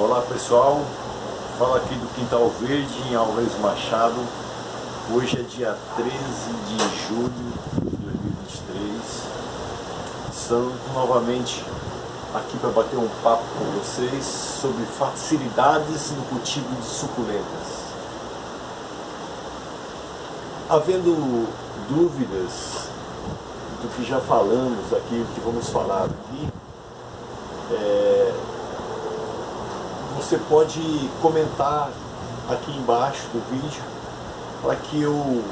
Olá pessoal, fala aqui do Quintal Verde em Alves Machado. Hoje é dia 13 de julho de 2023. Estamos novamente aqui para bater um papo com vocês sobre facilidades no cultivo de suculentas. Havendo dúvidas do que já falamos aqui, do que vamos falar aqui, você pode comentar aqui embaixo do vídeo para que eu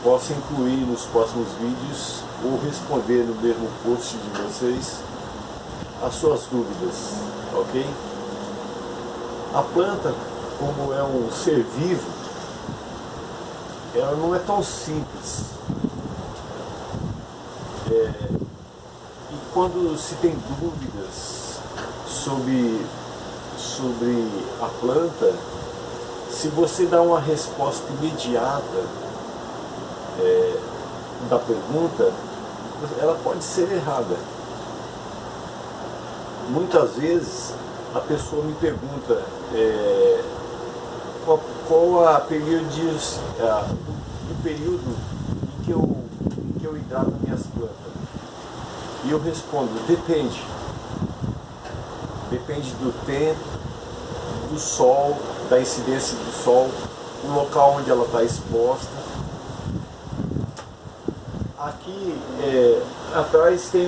possa incluir nos próximos vídeos ou responder no mesmo post de vocês as suas dúvidas, ok? A planta, como é um ser vivo, ela não é tão simples. E quando se tem dúvidas sobre a planta, se você dá uma resposta imediata da pergunta, ela pode ser errada. Muitas vezes a pessoa me pergunta qual o período em que eu hidrato minhas plantas. E eu respondo, depende. Depende do tempo, do sol, da incidência do sol, o local onde ela está exposta. Aqui atrás tem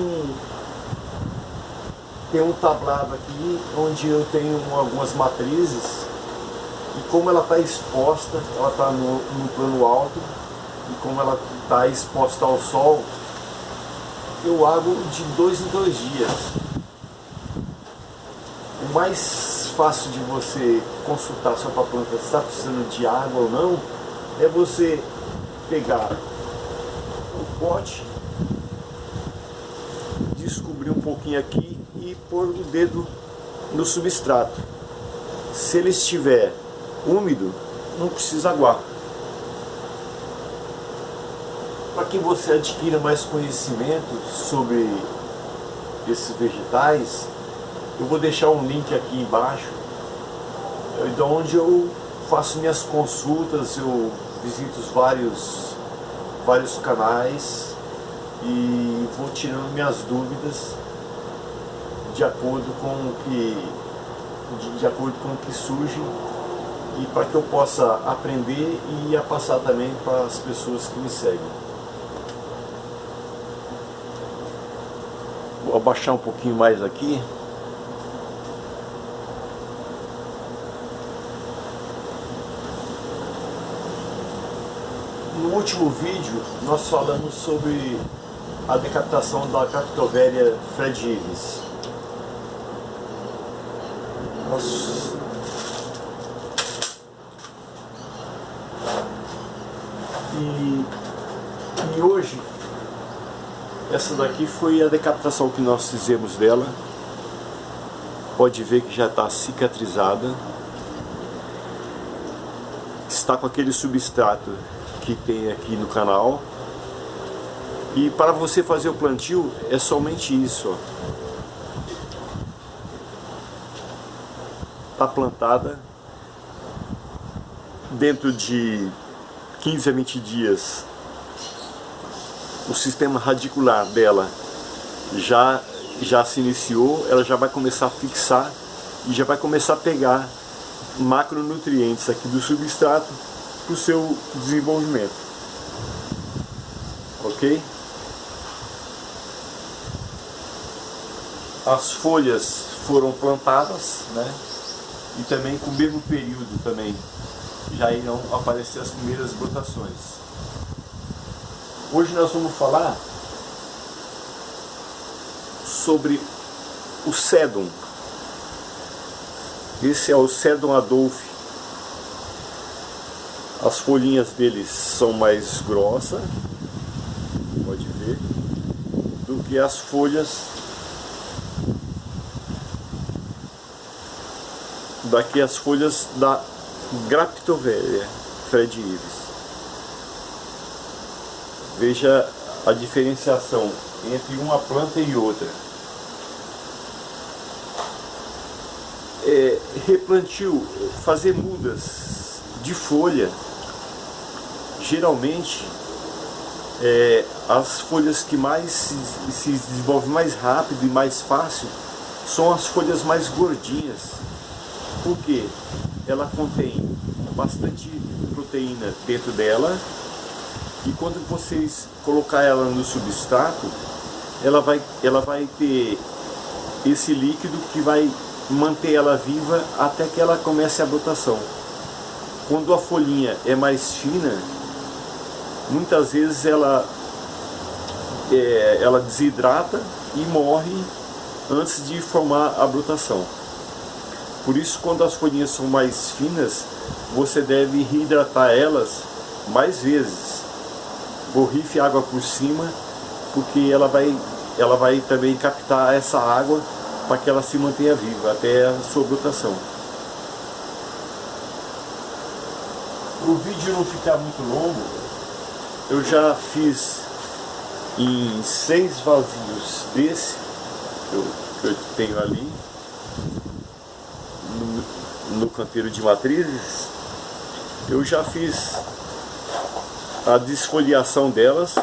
um tablado aqui onde eu tenho algumas matrizes, e como ela está exposta, ela está no plano alto, e como ela está exposta ao sol, eu ago de 2 em 2 dias. O mais fácil de você consultar se a sua planta está precisando de água ou não é você pegar o pote, descobrir um pouquinho aqui e pôr o dedo no substrato. Se ele estiver úmido, não precisa aguar. Para que você adquira mais conhecimento sobre esses vegetais, eu vou deixar um link aqui embaixo, de onde eu faço minhas consultas, eu visito vários canais e vou tirando minhas dúvidas de acordo com o que surge, e para que eu possa aprender e passar também para as pessoas que me seguem. Vou abaixar um pouquinho mais aqui. No último vídeo nós falamos sobre a decapitação da Capitoveria fredilis. E hoje essa daqui foi a decapitação que nós fizemos dela. Pode ver que já está cicatrizada. Está com aquele substrato que tem aqui no canal. E para você fazer o plantio é somente isso, está plantada. Dentro de 15 a 20 dias o sistema radicular dela já se iniciou. Ela já vai começar a fixar e já vai começar a pegar macronutrientes aqui do substrato para o seu desenvolvimento, ok? As folhas foram plantadas, né? E também com o mesmo período também já irão aparecer as primeiras brotações. Hoje nós vamos falar sobre o Sedum. Esse é o Sedum Adolphi. As folhinhas deles são mais grossas, pode ver, do que as folhas da Capitoveria fredilis. Veja a diferenciação entre uma planta e outra. replantio, fazer mudas de folha, geralmente as folhas que mais se desenvolvem mais rápido e mais fácil são as folhas mais gordinhas, porque ela contém bastante proteína dentro dela, e quando vocês colocar ela no substrato, ela vai ter esse líquido que vai manter ela viva até que ela comece a brotação. Quando a folhinha é mais fina, muitas vezes ela desidrata e morre antes de formar a brotação. Por isso, quando as folhinhas são mais finas, você deve reidratar elas mais vezes. Borrife água por cima, porque ela vai também captar essa água para que ela se mantenha viva até a sua brotação. Para o vídeo não ficar muito longo, eu já fiz em 6 vasinhos desse que eu tenho ali no canteiro de matrizes. Eu já fiz a desfoliação delas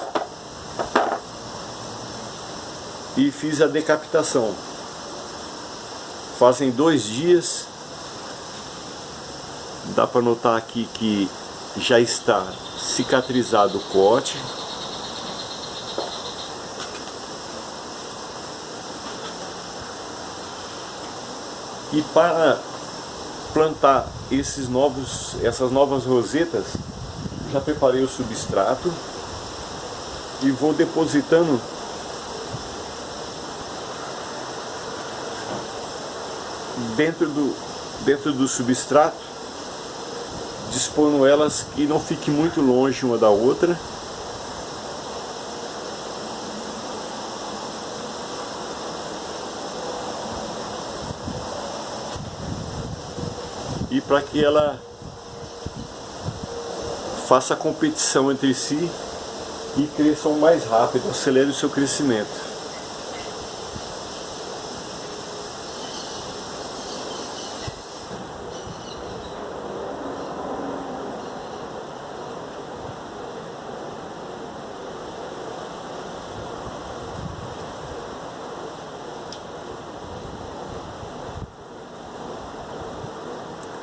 e fiz a decapitação. Fazem 2 dias. Dá para notar aqui que já está cicatrizado o corte. E para plantar essas novas rosetas, já preparei o substrato e vou depositando dentro do substrato, dispondo elas que não fique muito longe uma da outra. E para que ela faça competição entre si e cresçam mais rápido, acelere o seu crescimento.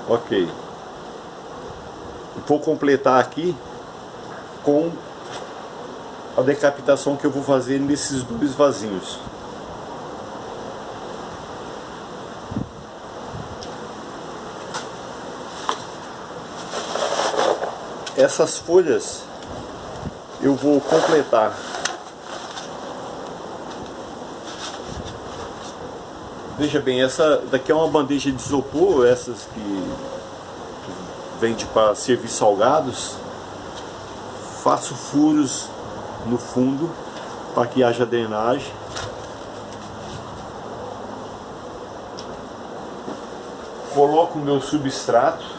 Ok, vou completar aqui com a decapitação que eu vou fazer nesses 2 vasinhos. Essas folhas eu vou completar Veja bem, essa daqui é uma bandeja de isopor, essas que vende para servir salgados. Faço furos no fundo para que haja drenagem. Coloco o meu substrato.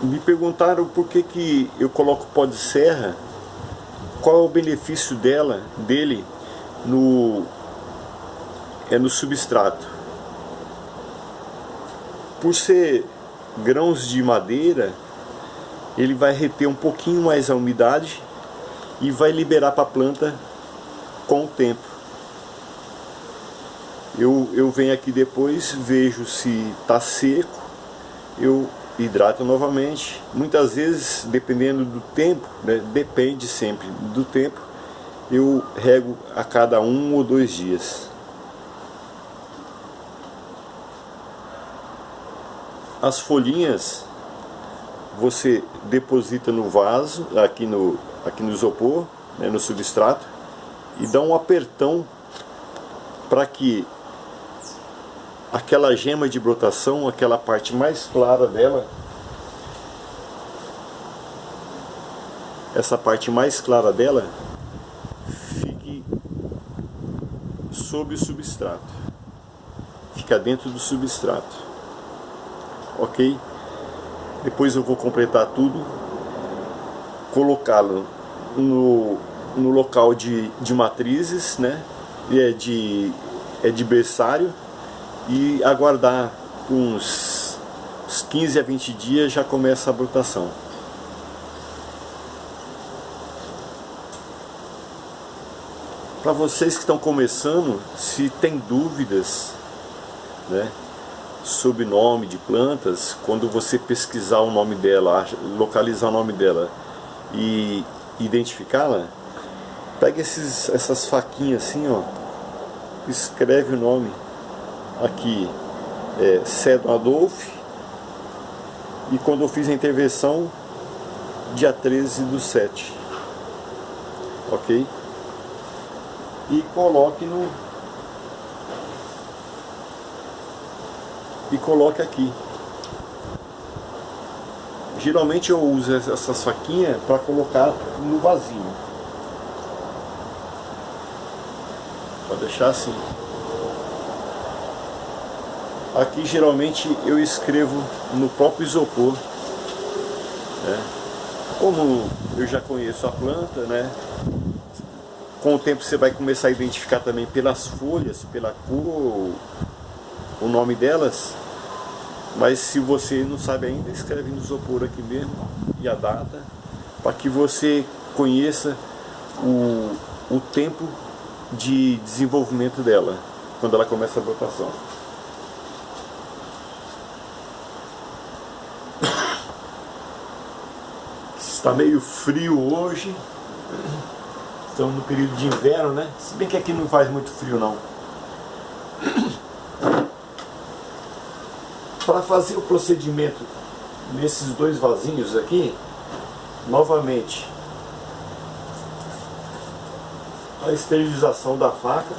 Me perguntaram por que eu coloco pó de serra, qual é o benefício dele no substrato. Por ser grãos de madeira, ele vai reter um pouquinho mais a umidade e vai liberar para a planta com o tempo. Eu venho aqui depois, vejo se está seco, eu hidrato novamente. Muitas vezes, dependendo do tempo, né, depende sempre do tempo, eu rego a cada 1 ou 2 dias. As folhinhas você deposita no vaso, aqui no isopor, né, no substrato, e dá um apertão para que aquela gema de brotação, aquela parte mais clara dela, essa parte mais clara dela, fique sob o substrato, fica dentro do substrato, ok? Depois eu vou completar tudo, colocá-lo no local de matrizes, né? De berçário, e aguardar uns 15 a 20 dias já começa a brotação. Para vocês que estão começando, se tem dúvidas, né, sobre nome de plantas, quando você pesquisar o nome dela, localizar o nome dela e identificá-la, pega essas faquinhas assim, ó, escreve o nome aqui, Cedon Adolphe, e quando eu fiz a intervenção, dia 13/7, ok? E coloque aqui. Geralmente eu uso essas faquinhas para colocar no vasinho, para deixar assim. Aqui geralmente eu escrevo no próprio isopor, né? Como eu já conheço a planta, né? Com o tempo você vai começar a identificar também pelas folhas, pela cor, o nome delas. Mas se você não sabe ainda, escreve no isopor aqui mesmo e a data, para que você conheça o tempo de desenvolvimento dela, quando ela começa a brotação. Está meio frio hoje. Estamos no período de inverno, né? Se bem que aqui não faz muito frio não. Para fazer o procedimento nesses dois vasinhos aqui, novamente, a esterilização da faca.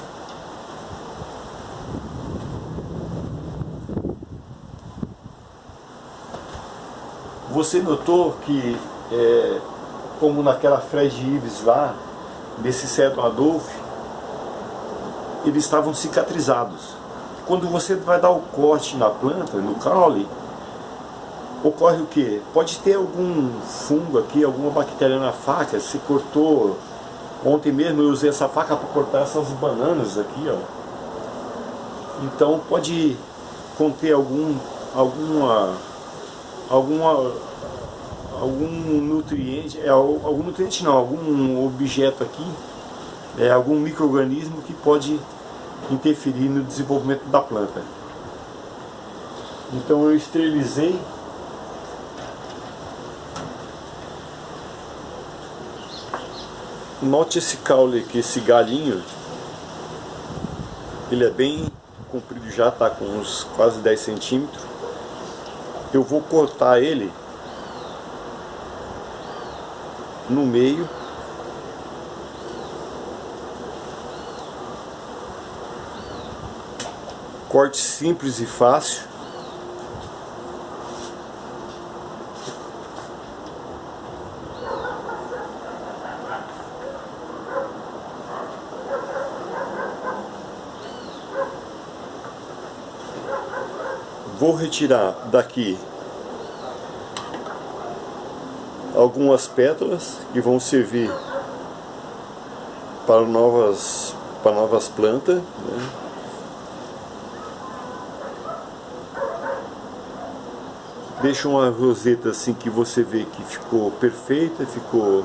Você notou que, como naquela Fred Ives lá, nesse Cedon Adolphe, eles estavam cicatrizados. Quando você vai dar o corte na planta, no caule, ocorre o que? Pode ter algum fungo aqui, alguma bactéria na faca. Se cortou, ontem mesmo eu usei essa faca para cortar essas bananas aqui, ó. Então pode conter algum nutriente, algum nutriente não, algum objeto aqui, algum micro-organismo que pode interferir no desenvolvimento da planta. Então eu esterilizei. Note esse caule aqui, esse galinho, ele é bem comprido, já está com uns quase 10 centímetros. Eu vou cortar ele no meio, corte simples e fácil. Vou retirar daqui algumas pétalas que vão servir para novas plantas, né? Deixa uma roseta assim que você vê que ficou perfeita, ficou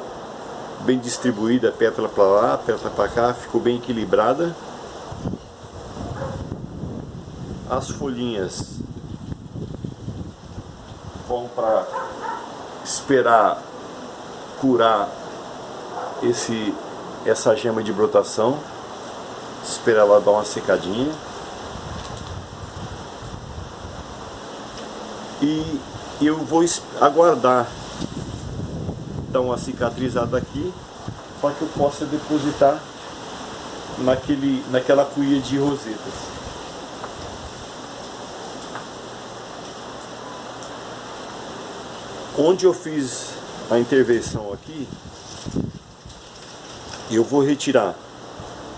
bem distribuída, pétala para lá, pétala para cá, ficou bem equilibrada. As folhinhas vão para esperar curar essa gema de brotação, esperar ela dar uma secadinha. E eu vou aguardar dar uma cicatrizada aqui para que eu possa depositar naquela cuia de rosetas. Onde eu fiz a intervenção aqui, eu vou retirar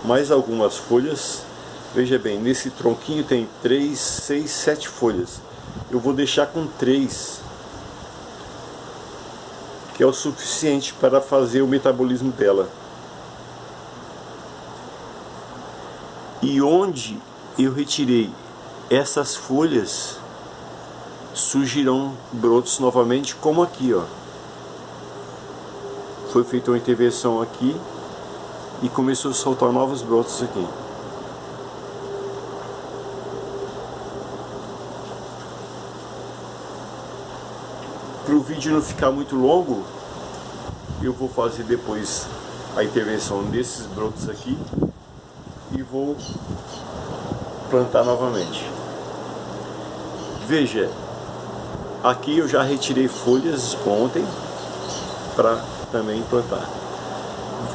mais algumas folhas. Veja bem, nesse tronquinho tem 3, 6, 7 folhas. Eu vou deixar com 3, que é o suficiente para fazer o metabolismo dela. E onde eu retirei essas folhas, surgirão brotos novamente, como aqui, ó. Foi feita uma intervenção aqui e começou a soltar novos brotos aqui. Para o vídeo não ficar muito longo, eu vou fazer depois a intervenção desses brotos aqui e vou plantar novamente. Veja, aqui eu já retirei folhas ontem para também plantar.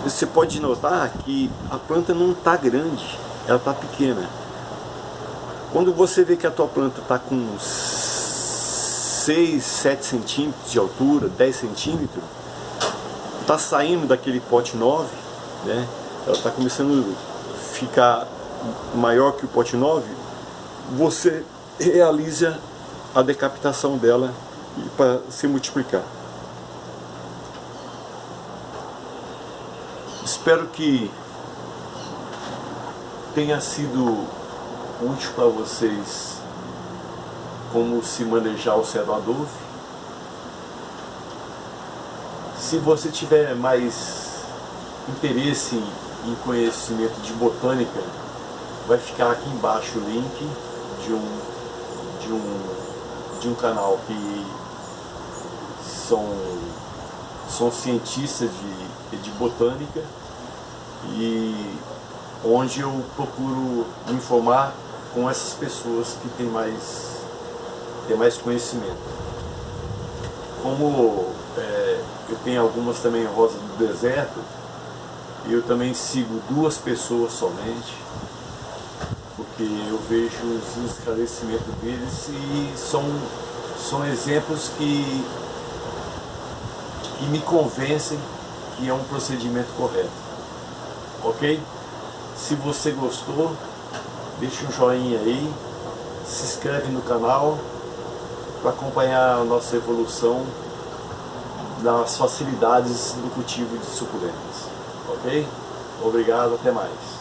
Você pode notar que a planta não está grande, ela está pequena. Quando você vê que a tua planta está com 6, 7 centímetros de altura, 10 centímetros, está saindo daquele pote 9, né? Ela está começando a ficar maior que o pote 9, você realiza a decapitação dela para se multiplicar. Espero que tenha sido útil para vocês como se manejar o cedro Adolf. Se você tiver mais interesse em conhecimento de botânica, vai ficar aqui embaixo o link de um canal que são cientistas de botânica, e onde eu procuro me informar com essas pessoas que têm mais conhecimento. Como eu tenho algumas também rosas do deserto, eu também sigo 2 pessoas somente, porque eu vejo os esclarecimentos deles e são exemplos que me convencem que é um procedimento correto. Ok? Se você gostou, deixa um joinha aí, se inscreve no canal para acompanhar a nossa evolução nas facilidades do cultivo de suculentas. Ok? Obrigado, até mais.